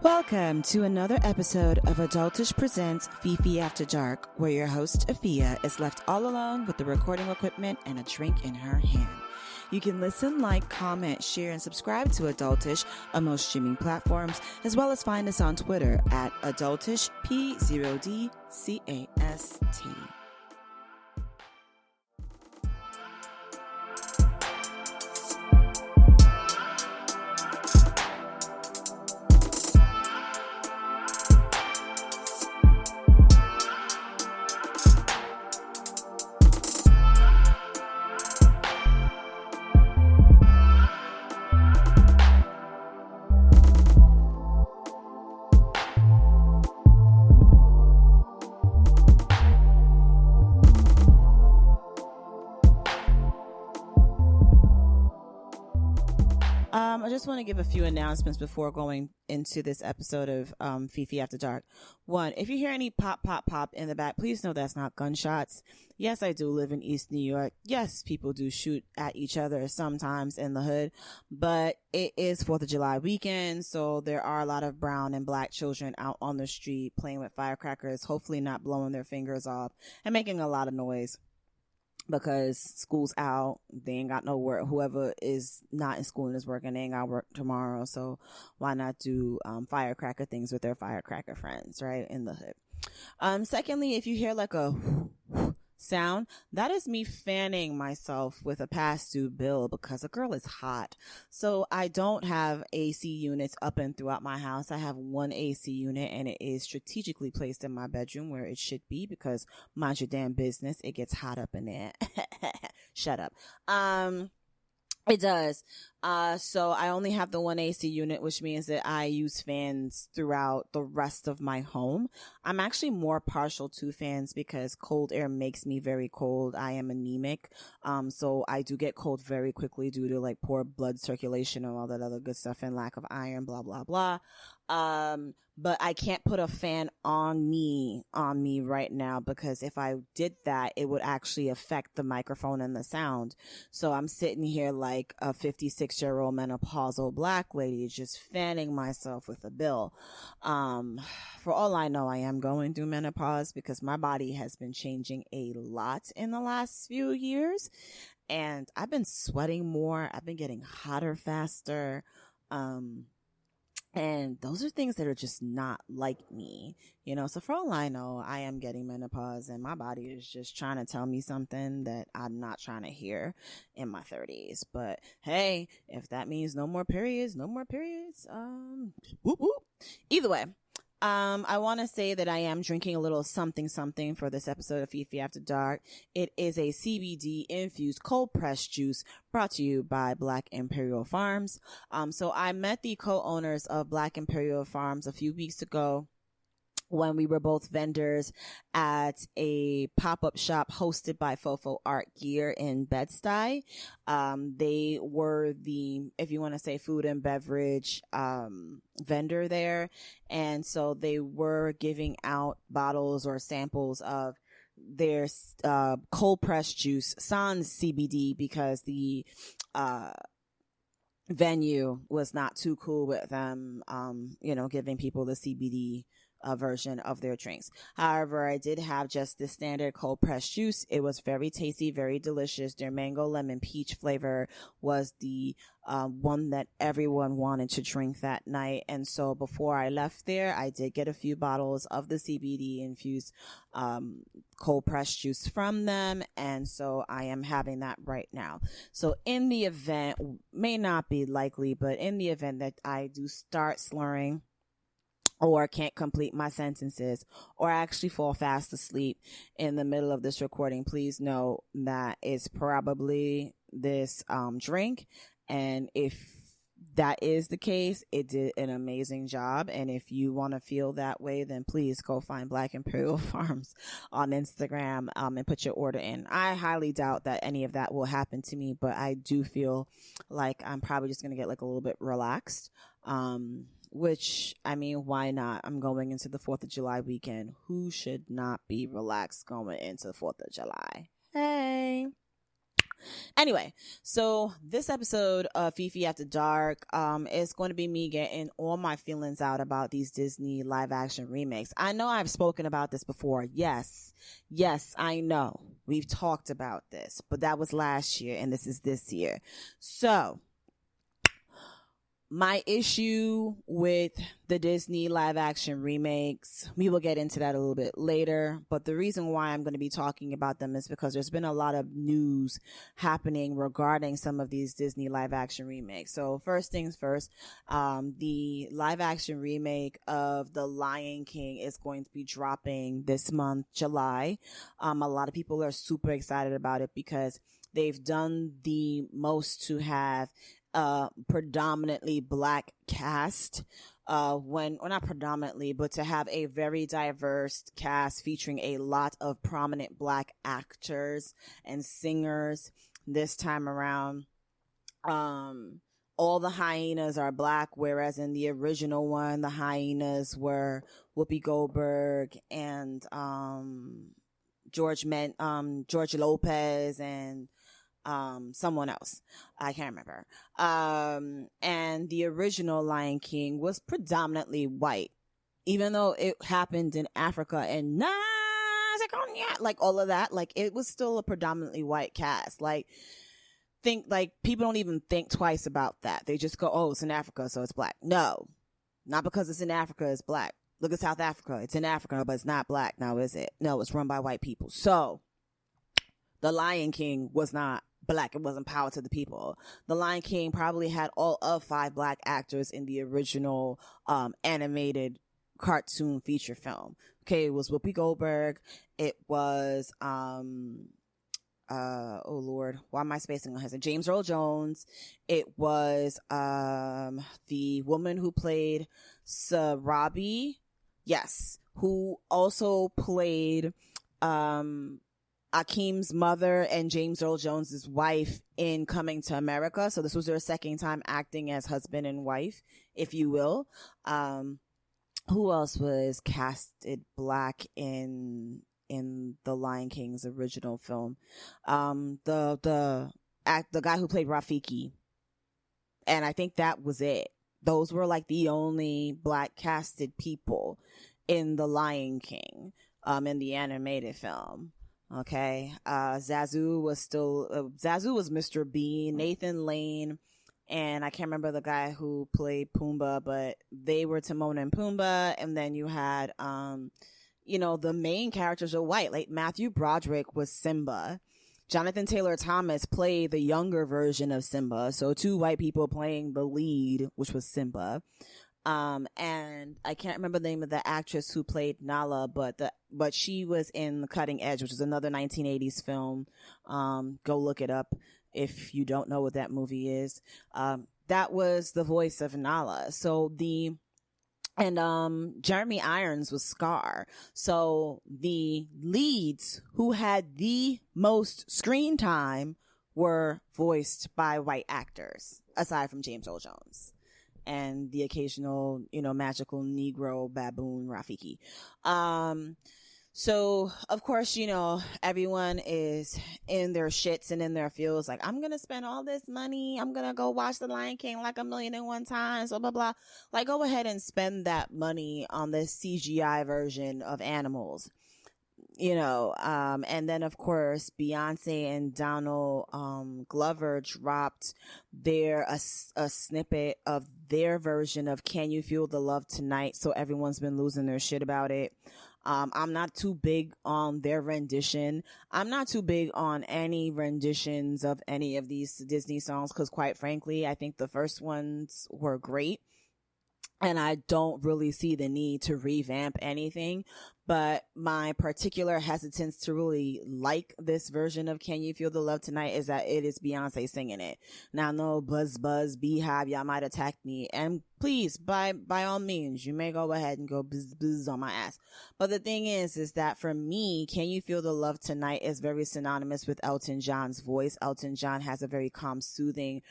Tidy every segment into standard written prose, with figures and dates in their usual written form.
Welcome to another episode of Adultish Presents Fifi After Dark, where your host, Afia, is left all alone with the recording equipment and a drink in her hand. You can listen, like, comment, share, and subscribe to Adultish on most streaming platforms, as well as find us on Twitter at AdultishP0DCAST. I just want to give a few announcements before going into this episode of Fifi After Dark. One, if you hear any pop, pop, pop in the back, please know that's not gunshots. Yes, I do live in East New York. Yes, people do shoot at each other sometimes in the hood, but it is 4th of July weekend, so there are a lot of brown and black children out on the street playing with firecrackers, hopefully not blowing their fingers off and making a lot of noise. Because school's out, they ain't got no work. Whoever is not in school and is working, they ain't got work tomorrow. So why not do firecracker things with their firecracker friends, right, in the hood? Secondly, if you hear like a sound, that is me fanning myself with a past due bill because a girl is hot. So I don't have AC units up and throughout my house. I have one AC unit and it is strategically placed in my bedroom where it should be because mind your damn business, it gets hot up in there. Shut up. It does. So I only have the one AC unit, which means that I use fans throughout the rest of my home. I'm actually more partial to fans because cold air makes me very cold. I am anemic. So I do get cold very quickly due to like poor blood circulation and all that other good stuff and lack of iron, blah, blah, blah. But I can't put a fan on me right now because if I did that, it would actually affect the microphone and the sound. So I'm sitting here like a 56-year-old menopausal black lady, just fanning myself with a bill. For all I know, I am going through menopause because my body has been changing a lot in the last few years. And I've been sweating more. I've been getting hotter faster. And those are things that are just not like me, you know. So for all I know, I am getting menopause and my body is just trying to tell me something that I'm not trying to hear in my 30s. But hey, if that means no more periods, whoop whoop. Either way, I want to say that I am drinking a little something for this episode of Fifi After Dark. It is a CBD infused cold pressed juice brought to you by Black Imperial Farms. So I met the co-owners of Black Imperial Farms a few weeks ago when we were both vendors at a pop-up shop hosted by Fofo Art Gear in Bed-Stuy. They were the, if you want to say, food and beverage vendor there. And so they were giving out bottles or samples of their cold pressed juice, sans CBD, because the venue was not too cool with them, giving people the CBD version of their drinks. However, I did have just the standard cold pressed juice. It was very tasty, very delicious. Their mango lemon peach flavor was the one that everyone wanted to drink that night. And so before I left there, I did get a few bottles of the CBD infused cold pressed juice from them. And so I am having that right now. So in the event, may not be likely, but in the event that I do start slurring or can't complete my sentences or actually fall fast asleep in the middle of this recording, please know that it's probably this drink. And if that is the case, it did an amazing job. And if you want to feel that way, then please go find Black Imperial Farms on Instagram and put your order in. I highly doubt that any of that will happen to me, but I do feel like I'm probably just going to get like a little bit relaxed. Which, I mean, why not? I'm going into the 4th of July weekend. Who should not be relaxed going into the 4th of July? Hey. Anyway, so this episode of Fifi After Dark is going to be me getting all my feelings out about these Disney live action remakes. I know I've spoken about this before. Yes, I know. We've talked about this, but that was last year and this is this year. So, my issue with the Disney live action remakes, we will get into that a little bit later, but the reason why I'm going to be talking about them is because there's been a lot of news happening regarding some of these Disney live action remakes. So first things first, the live action remake of The Lion King is going to be dropping this month, July. A lot of people are super excited about it because they've done the most to have predominantly black cast, not predominantly, but to have a very diverse cast featuring a lot of prominent black actors and singers this time around. All the hyenas are black, whereas in the original one, the hyenas were Whoopi Goldberg and George Lopez and someone else. I can't remember. And the original Lion King was predominantly white, even though it happened in Africa and like all of that, like it was still a predominantly white cast. Like people don't even think twice about that. They just go, oh, it's in Africa, so it's black. No, not because it's in Africa, it's black. Look at South Africa. It's in Africa, but it's not black now, is it? No, it's run by white people. So the Lion King was not black. It wasn't power to the people. The Lion King probably had all of 5 black actors in the original animated cartoon feature film. Okay, it was Whoopi Goldberg. It was oh Lord, why am I spacing on his name? James Earl Jones. It was the woman who played Sarabi, yes, who also played Akeem's mother and James Earl Jones's wife in Coming to America. So this was their second time acting as husband and wife, if you will. Who else was casted black in the Lion King's original film? The guy who played Rafiki. And I think that was it. Those were like the only black casted people in the Lion King, in the animated film. Okay. Zazu was Mr. Bean, Nathan Lane, and I can't remember the guy who played Pumbaa, but they were Timon and Pumbaa. And then you had, the main characters are white. Like Matthew Broderick was Simba. Jonathan Taylor Thomas played the younger version of Simba. So 2 white people playing the lead, which was Simba. And I can't remember the name of the actress who played Nala, but she was in The Cutting Edge, which is another 1980s film. Go look it up if you don't know what that movie is. That was the voice of Nala. So Jeremy Irons was Scar. So the leads who had the most screen time were voiced by white actors, aside from James Earl Jones and the occasional, magical Negro baboon Rafiki. So of course, everyone is in their shits and in their feels like, I'm going to spend all this money. I'm going to go watch The Lion King like 1,000,001 times, blah, blah, blah. Like, go ahead and spend that money on this CGI version of animals. And then of course Beyonce and Donald Glover dropped a snippet of their version of Can You Feel the Love Tonight, so everyone's been losing their shit about it. I'm not too big on their rendition. I'm not too big on any renditions of any of these Disney songs because quite frankly I think the first ones were great. And I don't really see the need to revamp anything, but my particular hesitance to really like this version of Can You Feel the Love Tonight is that it is Beyonce singing it. Now, no buzz, beehive, y'all might attack me. And please, by all means, you may go ahead and go buzz on my ass. But the thing is that for me, Can You Feel the Love Tonight is very synonymous with Elton John's voice. Elton John has a very calm, soothing,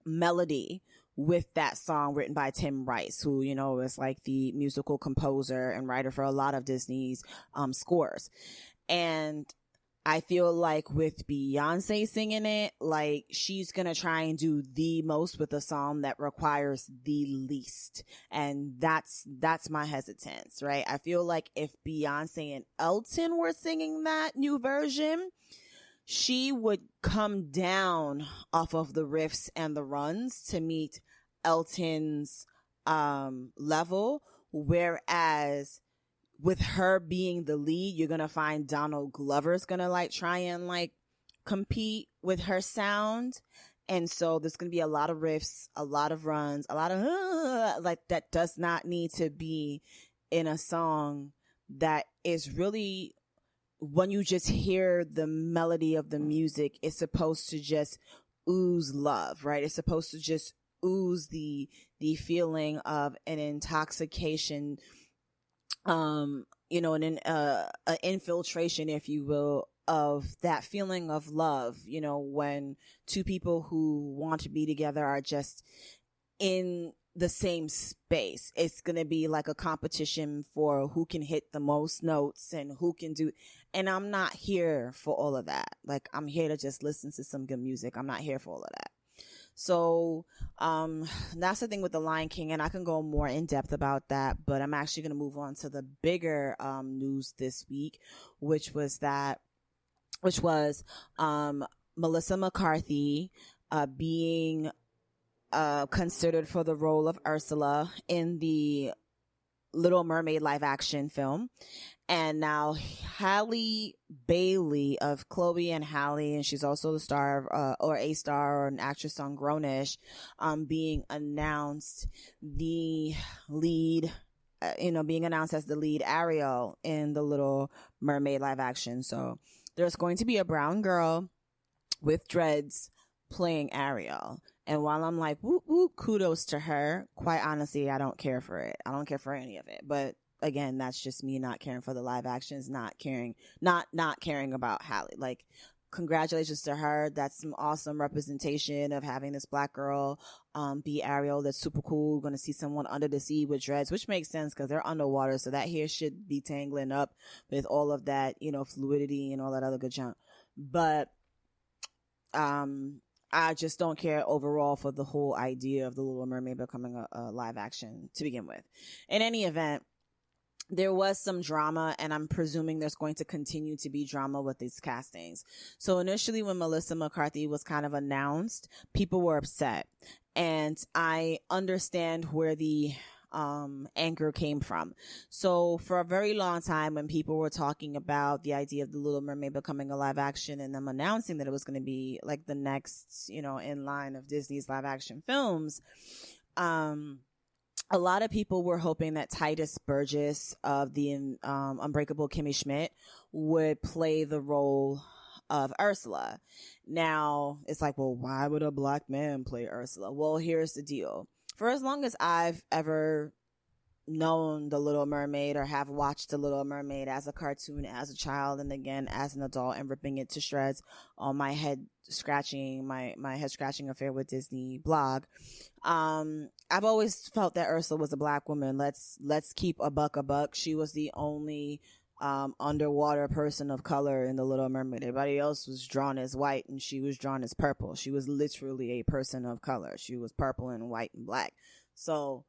melody with that song written by Tim Rice, who, is like the musical composer and writer for a lot of Disney's scores. And I feel like with Beyonce singing it, like she's gonna try and do the most with a song that requires the least. And that's my hesitance, right? I feel like if Beyonce and Elton were singing that new version, she would come down off of the riffs and the runs to meet Elton's level, whereas with her being the lead, you're gonna find Donald Glover's gonna like try and like compete with her sound. And so there's gonna be a lot of riffs, a lot of runs, a lot of like that does not need to be in a song that is really, when you just hear the melody of the music, it's supposed to just ooze love, right? It's supposed to just ooze the feeling of an intoxication, you know, an infiltration, if you will, of that feeling of love, you know, when two people who want to be together are just in the same space. It's going to be like a competition for who can hit the most notes and who can do, and I'm not here for all of that. Like, I'm here to just listen to some good music. I'm not here for all of that. So that's the thing with The Lion King, and I can go more in depth about that, but I'm actually going to move on to the bigger news this week, which was Melissa McCarthy being considered for the role of Ursula in the Little Mermaid live action film. And now Halle Bailey of Chloe and Halle, and she's also the star of, or a star or an actress on Grownish, being announced the lead, being announced as the lead Ariel in the Little Mermaid live action. So there's going to be a brown girl with dreads playing Ariel. And while I'm like, whoop, whoop, kudos to her, quite honestly, I don't care for it. I don't care for any of it. But again, that's just me not caring for the live actions, not caring about Halle. Like, congratulations to her. That's some awesome representation of having this black girl be Ariel. That's super cool. We're going to see someone under the sea with dreads, which makes sense because they're underwater. So that hair should be tangling up with all of that, fluidity and all that other good junk. But I just don't care overall for the whole idea of the Little Mermaid becoming a live action to begin with. In any event, there was some drama, and I'm presuming there's going to continue to be drama with these castings. So initially when Melissa McCarthy was kind of announced, people were upset. And I understand where the anger came from. So for a very long time, when people were talking about the idea of the Little Mermaid becoming a live action and them announcing that it was going to be like the next, in line of Disney's live action films, a lot of people were hoping that Titus Burgess of the Unbreakable Kimmy Schmidt would play the role of Ursula. Now, it's like, well, why would a black man play Ursula? Well, here's the deal. For as long as I've ever known The Little Mermaid or have watched The Little Mermaid as a cartoon, as a child, and again as an adult, and ripping it to shreds on my head scratching affair with Disney blog, I've always felt that Ursula was a black woman. Let's keep a buck. She was the only underwater person of color in The Little Mermaid. Everybody else was drawn as white, and she was drawn as purple. She was literally a person of color. She was purple and white and black. So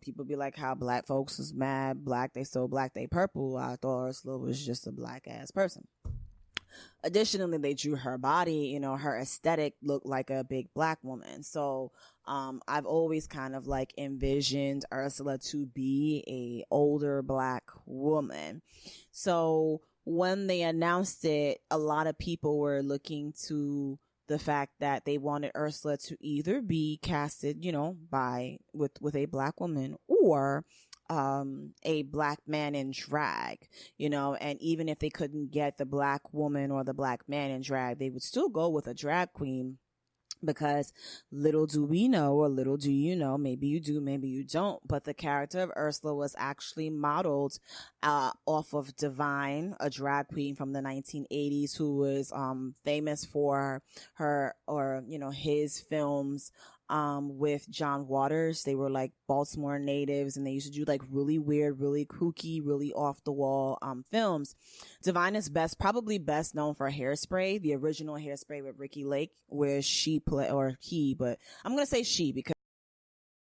people be like, how black folks is mad black, they so black they purple. I thought Ursula was just a black ass person. Additionally, they drew her body, her aesthetic looked like a big black woman. So I've always kind of like envisioned Ursula to be a older black woman. So when they announced it, a lot of people were looking to the fact that they wanted Ursula to either be casted, with a black woman, or a black man in drag, and even if they couldn't get the black woman or the black man in drag, they would still go with a drag queen. Because little do we know, or little do you know, maybe you do, maybe you don't, but the character of Ursula was actually modeled off of Divine, a drag queen from the 1980s who was famous for her, or his films with John Waters. They were like Baltimore natives, and they used to do like really weird, really kooky, really off the wall films. Divine is probably best known for Hairspray, the original Hairspray with Ricky Lake, where she play, or he, but I'm gonna say she because